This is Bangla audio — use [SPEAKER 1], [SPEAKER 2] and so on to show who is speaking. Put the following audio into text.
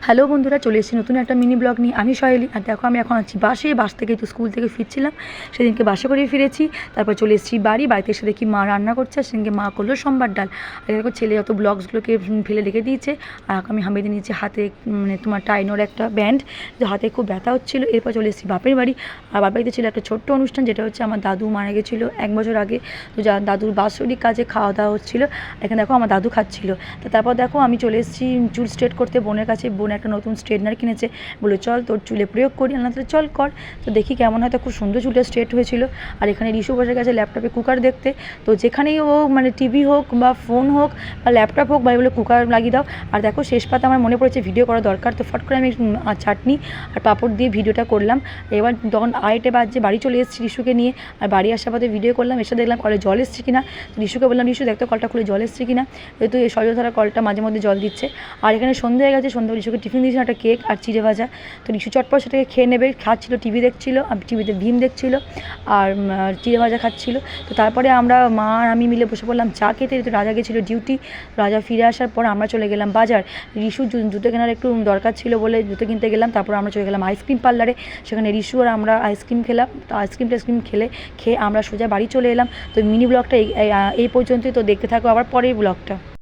[SPEAKER 1] হ্যালো বন্ধুরা, চলে এসেছি নতুন একটা মিনি ব্লগ নিয়ে। আমি সহেলি, আর দেখো আমি এখন আছি বাসে। বাস থেকে তো স্কুল থেকে ফিরছিলাম, সেদিনকে বাসে করেই ফিরেছি। তারপর চলে এসেছি বাড়িতে এসে দেখি মা রান্না করছে, আর সেদিনকে মা করলো সম্বার ডাল। আর দেখো ছেলে যত ব্লগসগুলোকে ফেলে রেখে দিয়েছে, আর আমি হামিয়ে নিয়েছি হাতে মানে তোমার টাইনোর একটা ব্যান্ড, যে হাতে খুব ব্যথা হচ্ছিলো। এরপর চলে এসেছি বাপের বাড়ি। আর বাপের বাড়িতে ছিল একটা ছোট্ট অনুষ্ঠান, যেটা হচ্ছে আমার দাদু মারা গেছিলো 1 বছর আগে। তো দাদুর বাৎসরিক কাজে খাওয়া দাওয়া হচ্ছিলো। এখানে দেখো আমার দাদু খাচ্ছিলো। তো তারপর দেখো আমি চলে এসেছি চুল স্ট্রেট করতে বোনের কাছে। বোন একটা নতুন স্ট্রেটনার কিনেছে, বলে চল তোর চুলে প্রয়োগ করি। না তাহলে চল কর। তো দেখি কেমন হয়। তো খুব সুন্দর চুলটা স্ট্রেট হয়েছিল। আর এখানে রিশু বসে গেছে ল্যাপটপে কুকার দেখতে। তো যেখানেই ও মানে টিভি হোক বা ফোন হোক বা ল্যাপটপ হোক বা বলে কুকার লাগিয়ে দাও। আর দেখো শেষ পাতা আমার মনে পড়েছে ভিডিও করা দরকার, তো ফট করে আমি চাটনি আর পাঁপড় দিয়ে ভিডিওটা করলাম। এবার তখন 2:30 বাজে বাড়ি চলে এসেছি রিশুকে নিয়ে। আর বাড়ি আসার পথে ভিডিও করলাম, এসে দেখলাম কলে জল এসছে কিনা। তো রিশুকে বললাম, রিশু দেখতো কলটা খুলে জল এসছে কিনা। যেহেতু এই সজলধারা কলটা মাঝে মধ্যে জল দিচ্ছে। আর এখানে সন্ধ্যে হয়ে গেছে, সন্ধ্যে রিশুকে টিফিন দিয়েছিল একটা কেক আর চিড়ে ভাজা। তো রিশু চটপট সেটাকে খেয়ে নেবে, খাচ্ছিলো, টিভি দেখছিলো, টিভিতে ভীম দেখছিলো আর চিড়ে ভাজা খাচ্ছিলো। তো তারপরে আমরা মা আর আমি মিলে বসে পড়লাম চা খেতে। তো রাজা গেছিলো ডিউটি। রাজা ফিরে আসার পর আমরা চলে গেলাম বাজার। রিশু জুতো কেনার একটু দরকার ছিল বলে জুতো কিনতে গেলাম। তারপর আমরা চলে গেলাম আইসক্রিম পার্লারে। সেখানে রিশু আর আমরা আইসক্রিম খেলাম। তো আইসক্রিম খেয়ে আমরা সোজা বাড়ি চলে এলাম। তো মিনি ব্লগটা এই পর্যন্তই। তো দেখতে থাকো আবার পরের ব্লগটা।